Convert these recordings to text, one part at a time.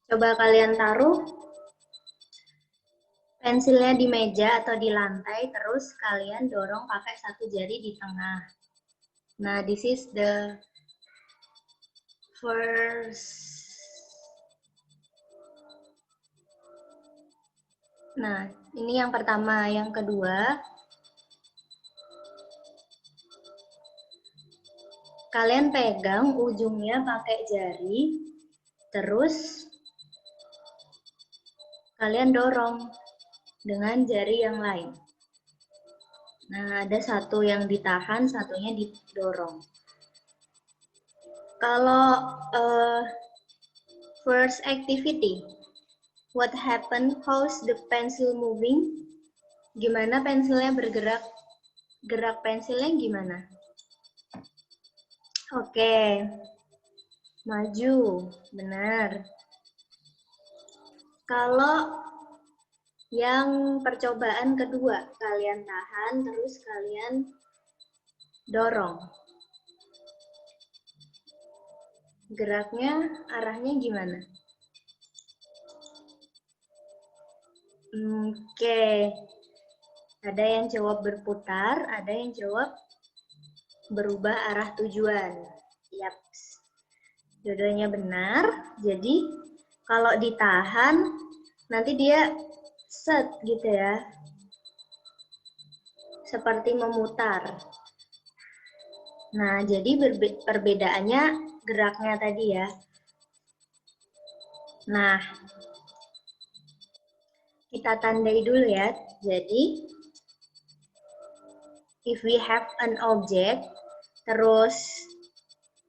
Coba kalian taruh pensilnya di meja atau di lantai, terus kalian dorong pakai satu jari di tengah. Nah, this is the first. Nah, ini yang pertama. Yang kedua, kalian pegang ujungnya pakai jari, terus kalian dorong dengan jari yang lain. Nah, ada satu yang ditahan, satunya didorong. Kalau first activity, what happened? How's the pencil moving? Gimana pensilnya bergerak? Gerak pensilnya gimana? Oke, maju, benar. Kalau yang percobaan kedua, kalian tahan, terus kalian dorong. Geraknya, arahnya gimana? Oke, ada yang jawab berputar, ada yang jawab berubah arah tujuan. Yap, dua-duanya benar. Jadi kalau ditahan, nanti dia set gitu ya, seperti memutar. Nah, jadi perbedaannya geraknya tadi ya. Nah, kita tandai dulu ya. Jadi, if we have an object, terus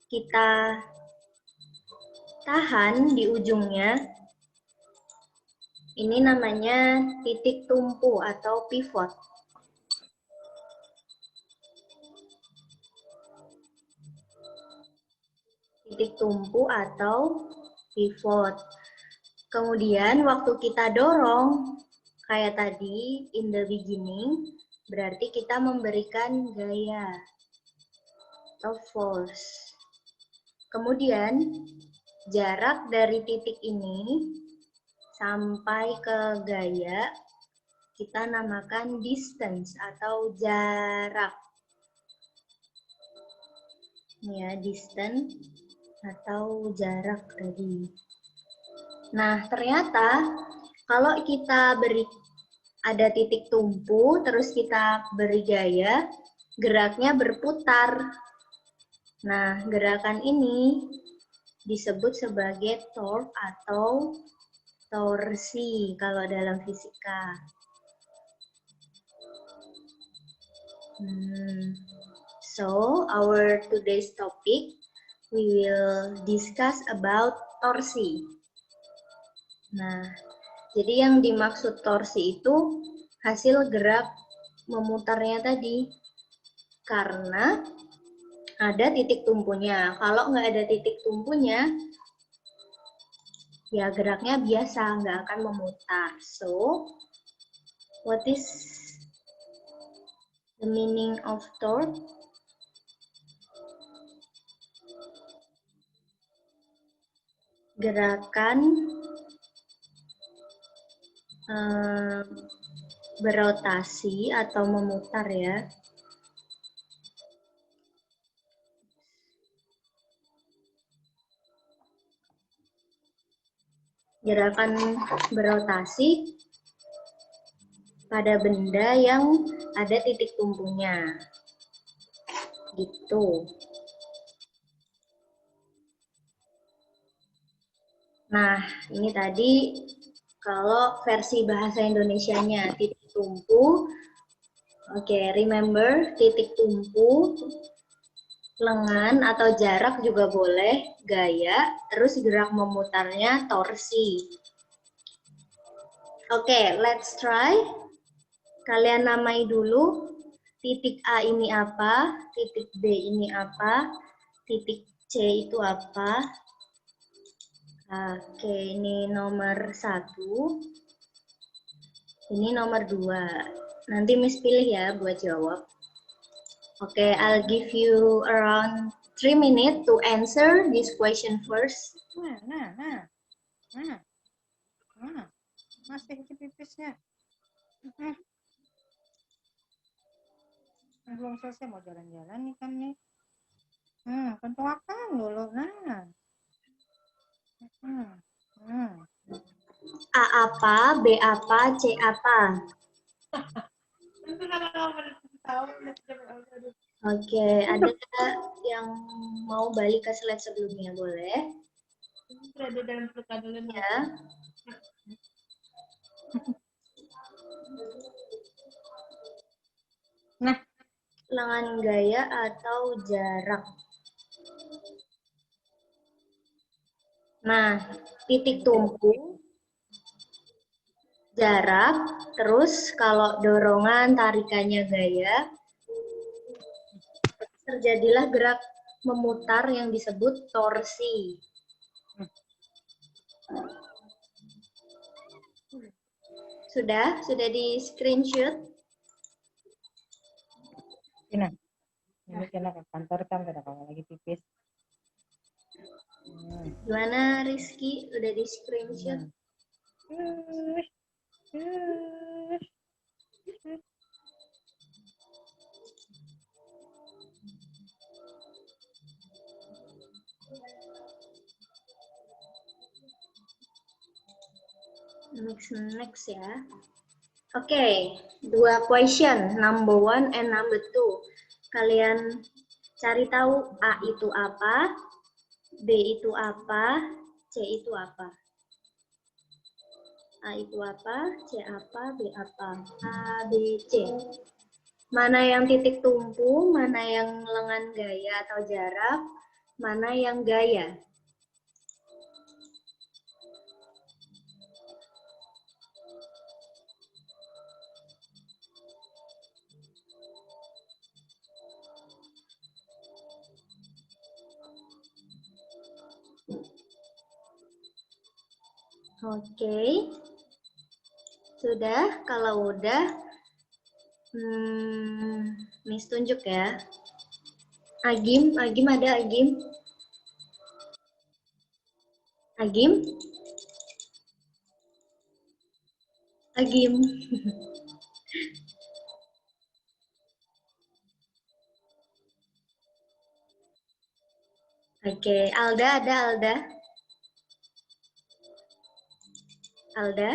kita tahan di ujungnya, ini namanya titik tumpu atau pivot. Titik tumpu atau pivot. Kemudian waktu kita dorong, kayak tadi in the beginning, berarti kita memberikan gaya atau force. Kemudian jarak dari titik ini sampai ke gaya kita namakan distance atau jarak. Ya, distance atau jarak tadi. Nah, ternyata kalau kita beri ada titik tumpu, terus kita beri gaya, geraknya berputar. Nah, gerakan ini disebut sebagai torque atau torsi kalau dalam fisika. So, our today's topic, we will discuss about torsi. Nah, jadi yang dimaksud torsi itu hasil gerak memutarnya tadi. Karena ada titik tumpunya. Kalau nggak ada titik tumpunya, ya geraknya biasa, nggak akan memutar. So, what is the meaning of torque? Gerakan berotasi atau memutar ya. Gerakan berotasi pada benda yang ada titik tumpunya. Gitu. Nah, ini tadi kalau versi bahasa Indonesianya titik tumpu. Oke, remember titik tumpu, lengan atau jarak juga boleh, gaya, terus gerak memutarnya torsi. Oke, let's try. Kalian namai dulu, titik A ini apa, titik B ini apa, titik C itu apa. Oke, ini nomor 1, ini nomor 2. Nanti Miss pilih ya buat jawab. Oke, I'll give you around 3 minutes to answer this question first. Masih di pipisnya. Belum selesai, mau jalan-jalan nih kan nih. Kentung akan dulu. Nah. A apa, B apa, C apa? Oke, ada yang mau balik ke slide sebelumnya, boleh? Ada dalam peluk dulu nih. Ya. Nah, Lengan gaya atau jarak? Nah, titik tumpu, jarak, terus kalau dorongan tarikannya gaya, terjadilah gerak memutar yang disebut torsi. Sudah di screenshot? ini kena ke kantor kan, kada kamu lagi pipis. Gimana Rizky? Udah di screenshot? Next ya. Oke, dua question, number 1 and number 2. Kalian cari tahu A itu apa, B itu apa, C itu apa. A itu apa, C apa, B apa. A, B, C. Mana yang titik tumpu, mana yang lengan gaya atau jarak, mana yang gaya. Oke. Sudah? Kalau udah, Miss tunjuk ya. Agim ada Agim? Agim? Agim. Oke, Alda ada Alda? Alda?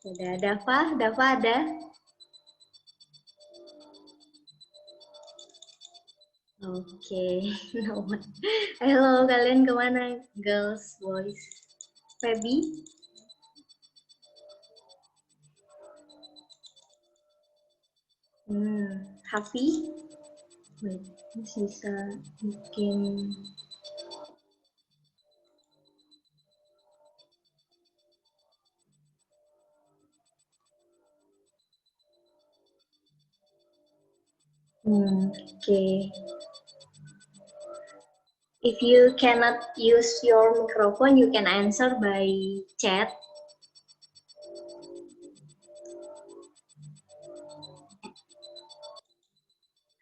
Sudah, Dava ada? Oke, no one. Halo, kalian kemana? Girls, boys? Feby? Hafi? Wait, bisa bikin... Okay. If you cannot use your microphone, you can answer by chat.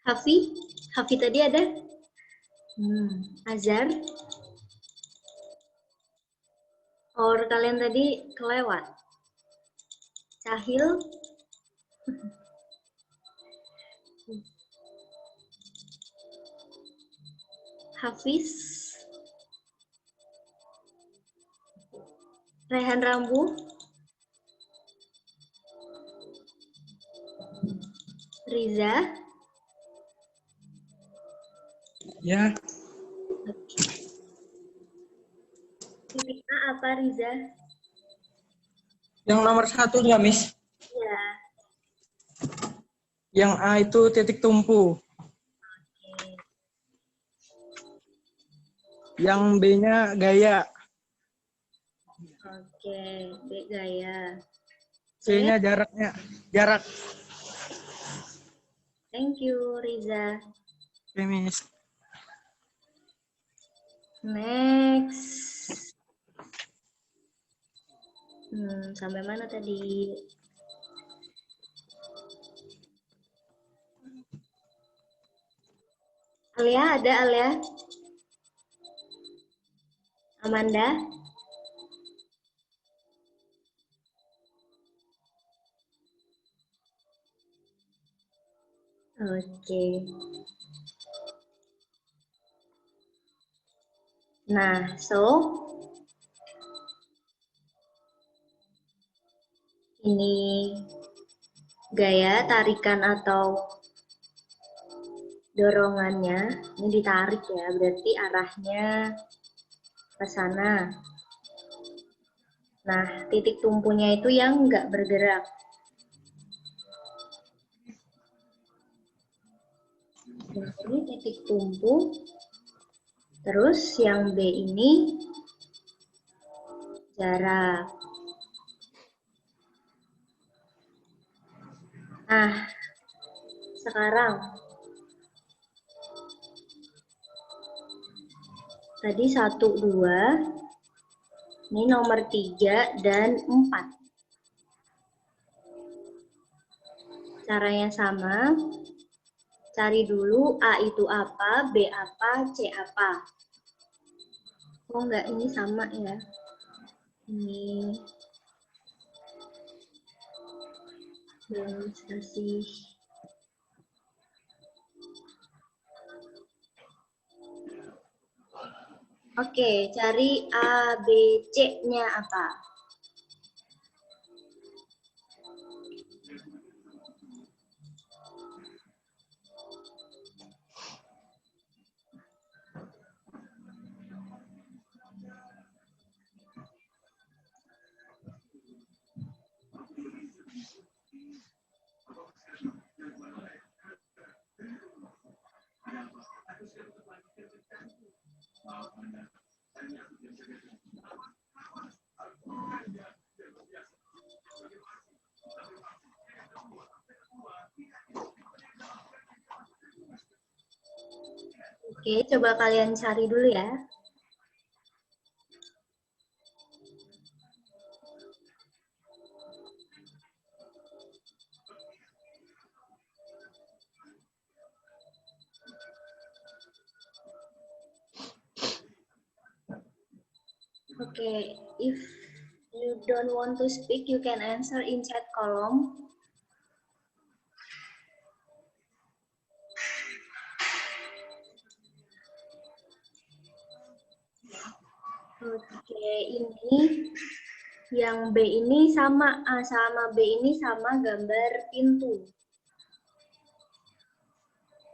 Hafi tadi ada? Azhar? Or kalian tadi kelewat? Cahil? Hafiz? Rehan Rambu? Riza? Ya. Titik A apa Riza? Yang nomor 1 ya, Miss? Ya. Yang A itu titik tumpu. Yang B-nya gaya. Oke, B gaya. C-nya jarak. Thank you, Riza. Oke, Miss. Next. Sampai mana tadi? Alia, ada Alia? Amanda? Oke. Nah, ini gaya tarikan atau dorongannya. Ini ditarik ya, berarti arahnya ke sana. Nah, titik tumpunya itu yang nggak bergerak. Nah, ini titik tumpu. Terus yang B ini jarak. Nah, sekarang tadi 1, 2, ini nomor 3 dan 4. Caranya sama. Cari dulu A itu apa, B apa, C apa. Oh enggak, ini sama ya. Ini belum dikasih. Oke, cari A, B, C-nya apa? Oke, coba kalian cari dulu ya. Oke, if you don't want to speak, you can answer in chat column. Oke, ini yang B ini sama A sama B ini sama gambar pintu.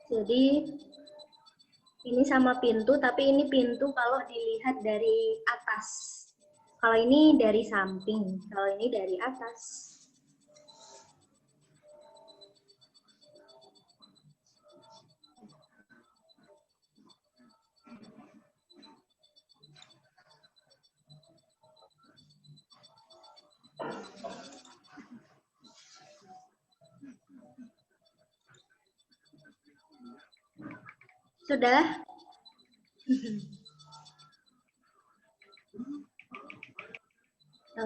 Jadi ini sama pintu, tapi ini pintu kalau dilihat dari atas. Kalau ini dari samping, kalau ini dari atas. Sudah?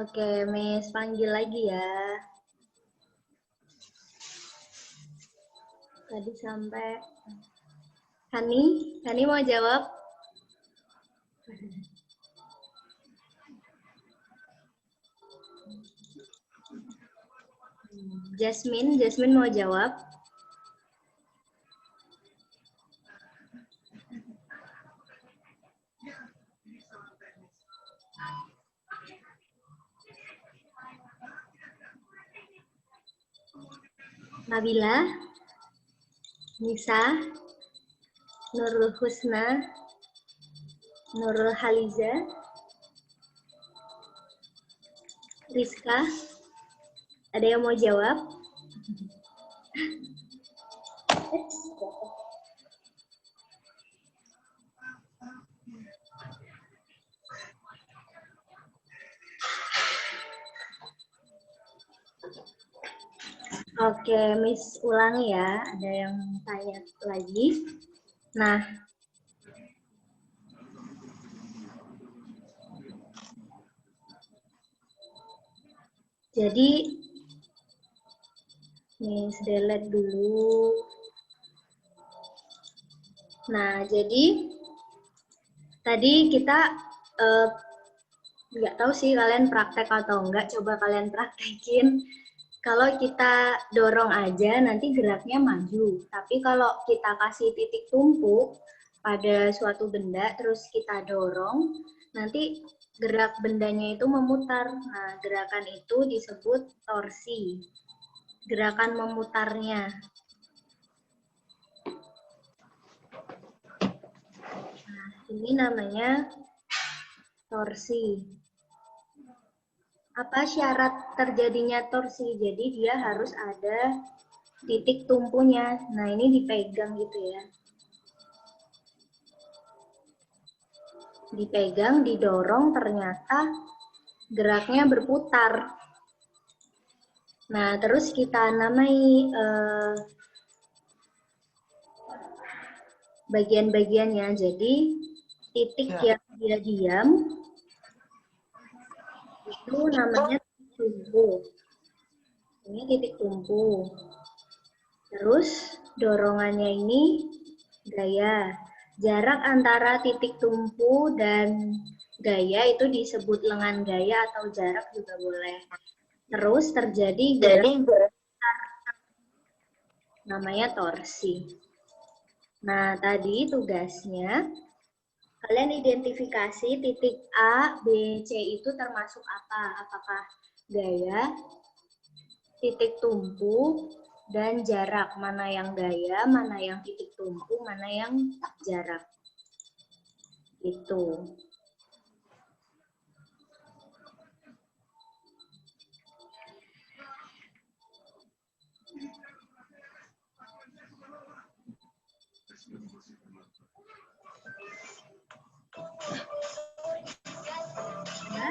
Oke, Miss panggil lagi ya. Tadi sampai Hani mau jawab? Jasmine mau jawab? Nabila, Nisa, Nurul Husna, Nurul Haliza, Rizka, ada yang mau jawab? Oke, Miss ulangi ya, ada yang tanya lagi. Nah, jadi Miss delete dulu. Nah, jadi tadi kita nggak tahu sih kalian praktek atau enggak, coba kalian praktekin. Kalau kita dorong aja nanti geraknya maju, tapi kalau kita kasih titik tumpu pada suatu benda terus kita dorong, nanti gerak bendanya itu memutar. Nah, gerakan itu disebut torsi. Gerakan memutarnya. Nah, ini namanya torsi. Apa syarat terjadinya torsi? Jadi dia harus ada titik tumpunya. Nah, ini dipegang gitu ya. Dipegang, didorong, ternyata geraknya berputar. Nah, terus kita namai bagian-bagiannya. Jadi, titik yang dia diam, itu namanya titik tumpu. Ini titik tumpu. Terus, dorongannya ini gaya. Jarak antara titik tumpu dan gaya itu disebut lengan gaya atau jarak juga boleh. Terus terjadi gerak namanya torsi. Nah, tadi tugasnya kalian identifikasi titik A, B, C itu termasuk apa? Apakah gaya, titik tumpu, dan jarak. Mana yang gaya, mana yang titik tumpu, mana yang jarak. Itu. Ya.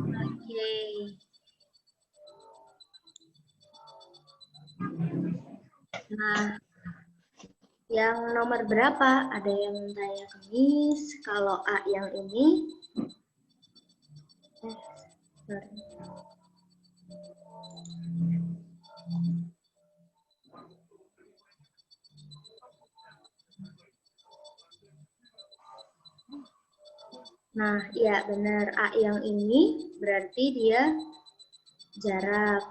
Oke. Nah, yang nomor berapa? Ada yang tanya ke Miss. Kalau A yang ini, sorry. Nah, iya benar. A yang ini berarti dia jarak.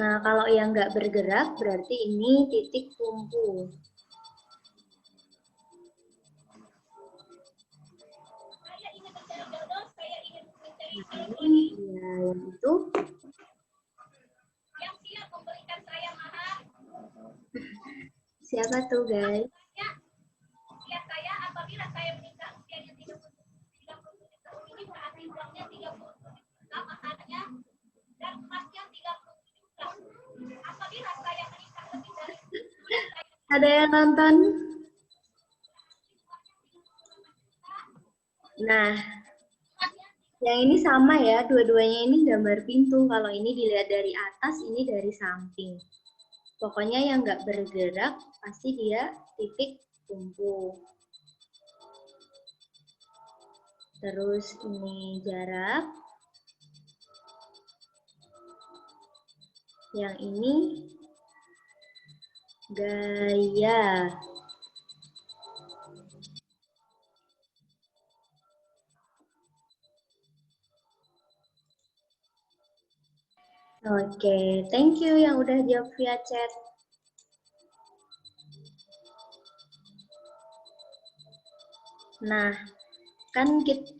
Nah, kalau yang nggak bergerak berarti ini titik tumpu. Nah, ini dia yang itu. Siapa tuh, guys? Ada yang nonton? Nah, yang ini sama ya, dua-duanya ini gambar pintu. Kalau ini dilihat dari atas, ini dari samping. Pokoknya yang nggak bergerak, pasti dia titik tumpu. Terus ini jarak. Yang ini gaya. Oke, thank you yang udah jawab via chat. Nah, kan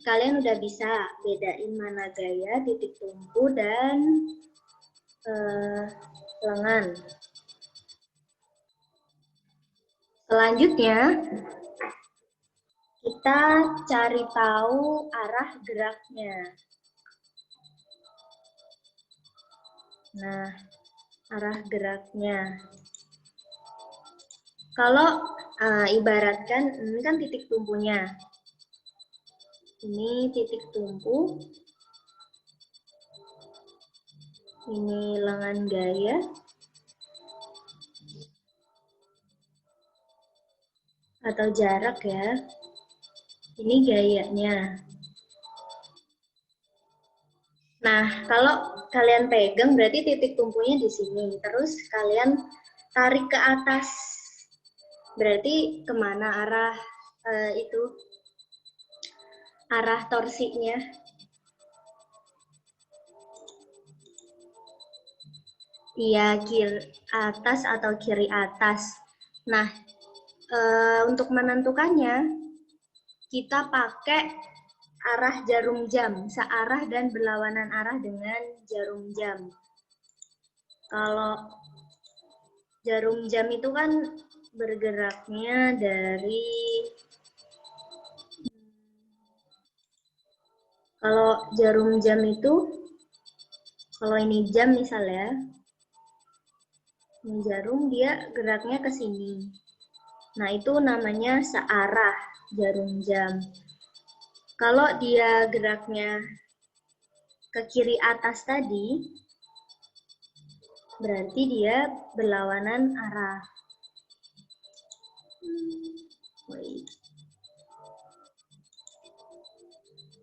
kalian udah bisa bedain mana gaya, titik tumpu, dan lengan. Selanjutnya, kita cari tahu arah geraknya. Nah, arah geraknya. Kalau ibaratkan, ini kan titik tumpunya. Ini titik tumpu. Ini lengan gaya. Atau jarak ya. Ini gayanya. Nah, kalau kalian pegang berarti titik tumpunya di sini. Terus kalian tarik ke atas. Berarti kemana arah itu? Arah torsinya? Iya, kiri atas atau kiri atas. Nah, untuk menentukannya, kita pakai arah jarum jam, searah dan berlawanan arah dengan jarum jam. Kalau jarum jam itu kan bergeraknya dari, kalau jarum jam itu, kalau ini jam misalnya, ini jarum dia geraknya ke sini. Nah, itu namanya searah jarum jam. Kalau dia geraknya ke kiri atas tadi, berarti dia berlawanan arah.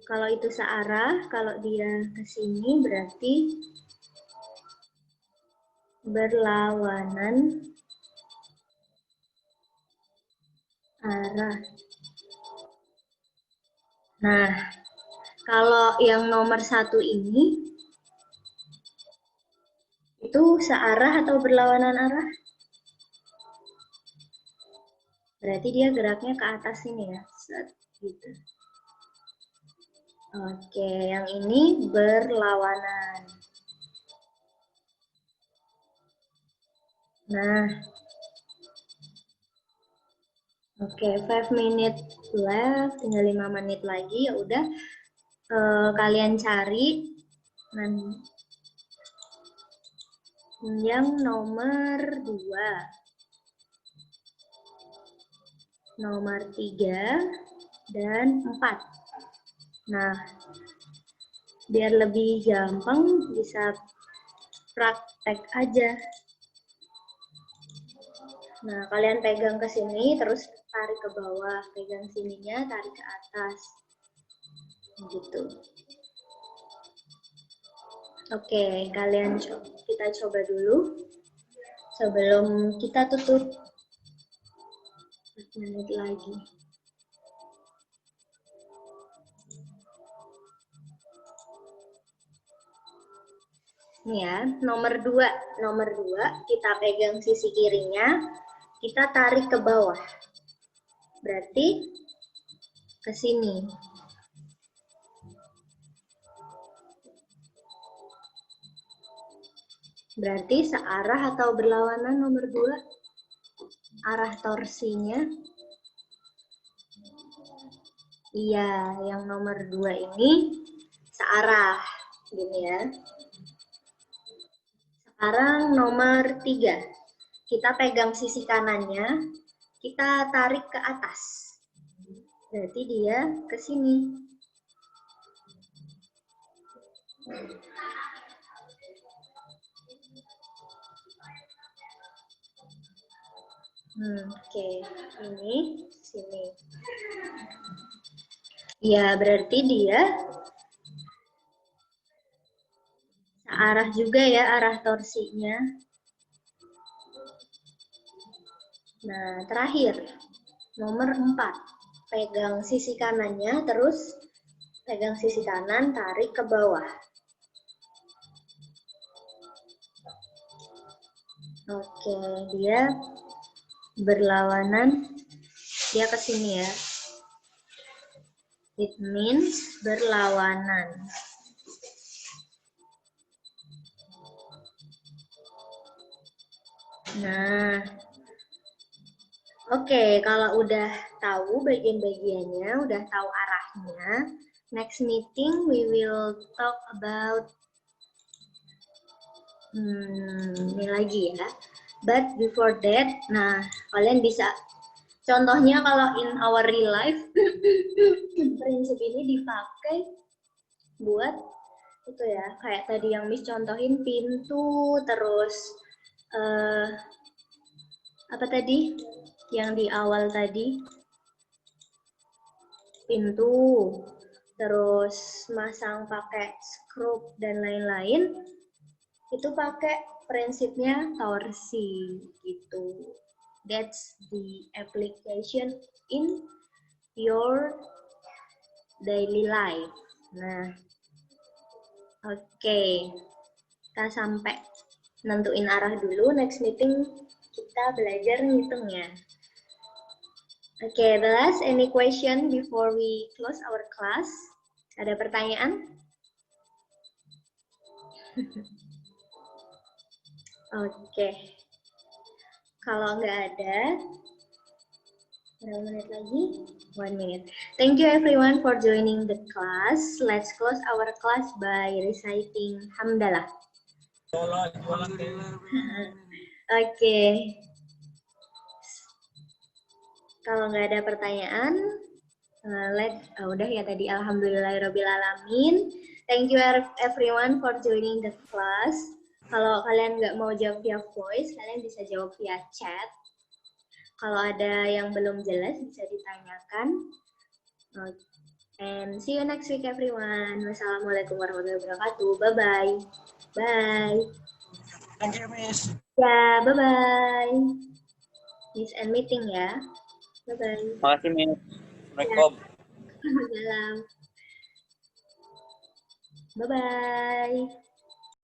Kalau itu searah, kalau dia ke sini berarti berlawanan arah. Nah, kalau yang nomor 1 ini, itu searah atau berlawanan arah? Berarti dia geraknya ke atas ini ya. Gitu. Oke, yang ini berlawanan. Nah, oke, 5 minutes left, tinggal 5 menit lagi, ya udah kalian cari yang nomor 2, nomor 3, dan 4. Nah, biar lebih gampang bisa praktek aja. Nah, kalian pegang ke sini, terus tarik ke bawah. Pegang sininya, tarik ke atas. Gitu. Oke, kita coba dulu. Sebelum kita tutup. 4 menit lagi. Ini ya, nomor 2. Nomor 2, kita pegang sisi kirinya, kita tarik ke bawah. Berarti ke sini. Berarti searah atau berlawanan nomor 2? Arah torsinya? Iya, yang nomor 2 ini searah. Gini ya. Sekarang nomor 3. Kita pegang sisi kanannya, kita tarik ke atas. Berarti dia ke sini. Oke, ini sini. Ya, berarti dia searah juga ya arah torsinya. Nah, terakhir, nomor 4. Pegang sisi kanannya, terus pegang sisi kanan, tarik ke bawah. Oke, dia berlawanan, dia ke sini ya. It means berlawanan. Nah, oke, kalau udah tahu bagian-bagiannya, udah tahu arahnya, next meeting we will talk about ini lagi ya. But before that, nah kalian bisa, contohnya kalau in our real life, prinsip ini dipakai buat itu ya, kayak tadi yang Miss contohin pintu, terus apa tadi yang di awal tadi, pintu, terus masang pakai skrup dan lain-lain, itu pakai prinsipnya torsi gitu. That's the application in your daily life. Nah, oke. Kita sampai nentuin arah dulu. Next meeting kita belajar ngitungnya. Oke, the last, any question before we close our class? Ada pertanyaan? Oke. Kalau nggak ada, berapa menit lagi? 1 minute. Thank you everyone for joining the class. Let's close our class by reciting Hamdalah. Oke. Kalau nggak ada pertanyaan, udah ya tadi Alhamdulillahirrabbilalamin. Thank you everyone for joining the class. Kalau kalian nggak mau jawab via voice, kalian bisa jawab via chat. Kalau ada yang belum jelas bisa ditanyakan. And see you next week everyone. Wassalamualaikum warahmatullahi wabarakatuh. Bye-bye. Bye. Thank you, Miss. Ya, bye-bye. Miss and meeting ya. Bye-bye. Makasih, Miss. Assalamualaikum. Dalam. Bye-bye.